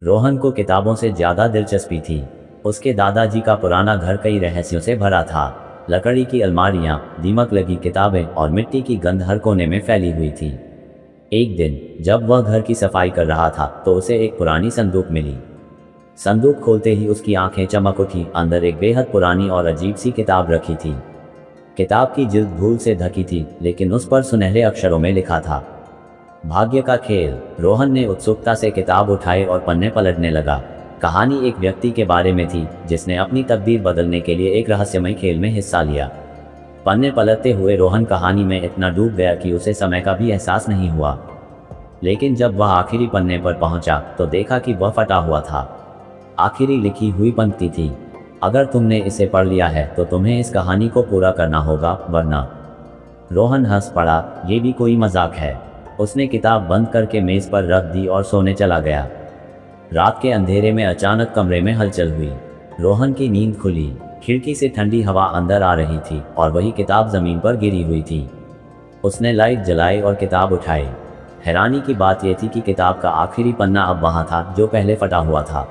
रोहन को किताबों से ज़्यादा दिलचस्पी थी। उसके दादाजी का पुराना घर कई रहस्यों से भरा था। लकड़ी की अलमारियाँ, दीमक लगी किताबें और मिट्टी की गंध हर कोने में फैली हुई थी। एक दिन जब वह घर की सफाई कर रहा था तो उसे एक पुरानी संदूक मिली। संदूक खोलते ही उसकी आंखें चमक उठी। अंदर एक बेहद पुरानी और अजीब सी किताब रखी थी। किताब की जिल्द धूल से ढकी थी, लेकिन उस पर सुनहरे अक्षरों में लिखा था, भाग्य का खेल। रोहन ने उत्सुकता से किताब उठाई और पन्ने पलटने लगा। कहानी एक व्यक्ति के बारे में थी जिसने अपनी तकदीर बदलने के लिए एक रहस्यमय खेल में हिस्सा लिया। पन्ने पलटते हुए रोहन कहानी में इतना डूब गया कि उसे समय का भी एहसास नहीं हुआ। लेकिन जब वह आखिरी पन्ने पर पहुंचा तो देखा कि वह फटा हुआ था। आखिरी लिखी हुई पंक्ति थी, अगर तुमने इसे पढ़ लिया है तो तुम्हें इस कहानी को पूरा करना होगा, वरना। रोहन हंस पड़ा, ये भी कोई मजाक है। उसने किताब बंद करके मेज पर रख दी और सोने चला गया। रात के अंधेरे में अचानक कमरे में हलचल हुई। रोहन की नींद खुली। खिड़की से ठंडी हवा अंदर आ रही थी और वही किताब जमीन पर गिरी हुई थी। उसने लाइट जलाई और किताब उठाई। हैरानी की बात यह थी कि किताब का आखिरी पन्ना अब वहां था जो पहले फटा हुआ था।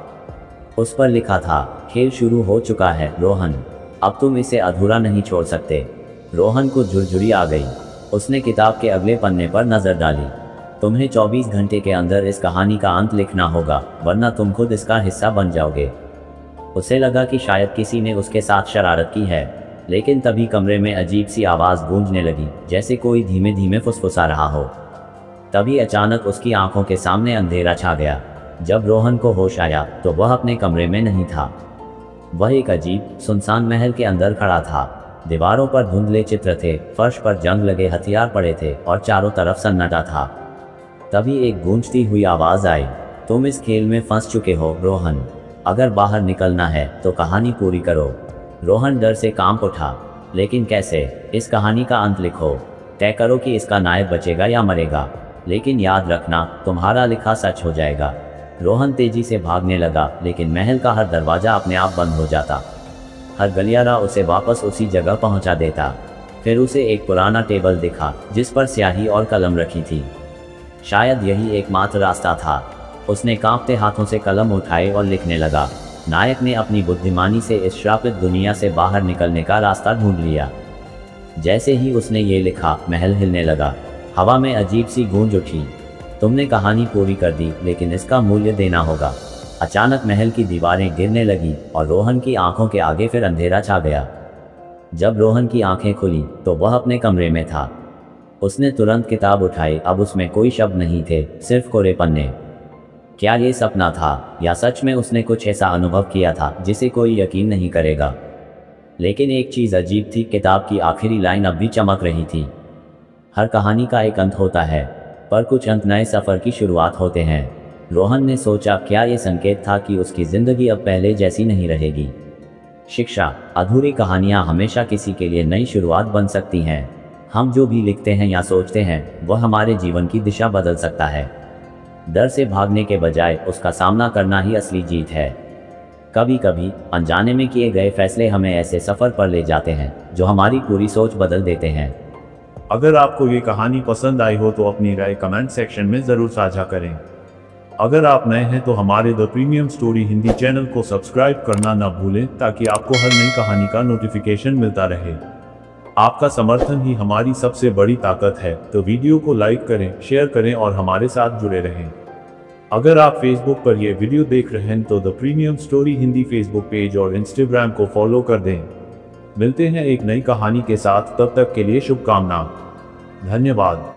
उस पर लिखा था, खेल शुरू हो चुका है रोहन, अब तुम इसे अधूरा नहीं छोड़ सकते। रोहन को झुरझुरी आ गई। उसने किताब के अगले पन्ने पर नजर डाली। तुम्हें 24 घंटे के अंदर इस कहानी का अंत लिखना होगा, वरना तुम खुद इसका हिस्सा बन जाओगे। उसे लगा कि शायद किसी ने उसके साथ शरारत की है, लेकिन तभी कमरे में अजीब सी आवाज़ गूंजने लगी, जैसे कोई धीमे धीमे फुसफुसा रहा हो। तभी अचानक उसकी आंखों के सामने अंधेरा छा गया। जब रोहन को होश आया तो वह अपने कमरे में नहीं था। वह एक अजीब सुनसान महल के अंदर खड़ा था। दीवारों पर धुंधले चित्र थे, फर्श पर जंग लगे हथियार पड़े थे और चारों तरफ सन्नाटा था। तभी एक गूंजती हुई आवाज़ आई, तुम इस खेल में फंस चुके हो रोहन, अगर बाहर निकलना है तो कहानी पूरी करो। रोहन डर से कांप उठा, लेकिन कैसे? इस कहानी का अंत लिखो, तय करो कि इसका नायक बचेगा या मरेगा, लेकिन याद रखना तुम्हारा लिखा सच हो जाएगा। रोहन तेजी से भागने लगा, लेकिन महल का हर दरवाजा अपने आप बंद हो जाता। हर गलियारा उसे वापस उसी जगह पहुंचा देता। फिर उसे एक पुराना टेबल दिखा जिस पर स्याही और कलम रखी थी। शायद यही एकमात्र रास्ता था। उसने कांपते हाथों से कलम उठाई और लिखने लगा, नायक ने अपनी बुद्धिमानी से इस श्रापित दुनिया से बाहर निकलने का रास्ता ढूंढ लिया। जैसे ही उसने ये लिखा, महल हिलने लगा। हवा में अजीब सी गूंज उठी, तुमने कहानी पूरी कर दी, लेकिन इसका मूल्य देना होगा। अचानक महल की दीवारें गिरने लगी और रोहन की आंखों के आगे फिर अंधेरा छा गया। जब रोहन की आंखें खुली तो वह अपने कमरे में था। उसने तुरंत किताब उठाई। अब उसमें कोई शब्द नहीं थे, सिर्फ कोरे पन्ने। क्या ये सपना था या सच में उसने कुछ ऐसा अनुभव किया था जिसे कोई यकीन नहीं करेगा? लेकिन एक चीज़ अजीब थी, किताब की आखिरी लाइन अब भी चमक रही थी। हर कहानी का एक अंत होता है, पर कुछ अंत नए सफ़र की शुरुआत होते हैं। रोहन ने सोचा, क्या ये संकेत था कि उसकी ज़िंदगी अब पहले जैसी नहीं रहेगी? शिक्षा, अधूरी कहानियाँ हमेशा किसी के लिए नई शुरुआत बन सकती हैं। हम जो भी लिखते हैं या सोचते हैं वह हमारे जीवन की दिशा बदल सकता है। डर से भागने के बजाय उसका सामना करना ही असली जीत है। कभी कभी अनजाने में किए गए फैसले हमें ऐसे सफ़र पर ले जाते हैं जो हमारी पूरी सोच बदल देते हैं। अगर आपको ये कहानी पसंद आई हो तो अपनी राय कमेंट सेक्शन में ज़रूर साझा करें। अगर आप नए हैं तो हमारे the premium story Hindi channel को सब्सक्राइब करना न भूलें, ताकि आपको हर नई कहानी का नोटिफिकेशन मिलता रहे। आपका समर्थन ही हमारी सबसे बड़ी ताकत है, तो वीडियो को लाइक करें, शेयर करें और हमारे साथ जुड़े रहें। अगर आप फेसबुक पर यह वीडियो देख रहे हैं तो the premium story Hindi Facebook page और इंस्टाग्राम को फॉलो कर दें। मिलते हैं एक नई कहानी के साथ, तब तक के लिए शुभकामनाएं। धन्यवाद।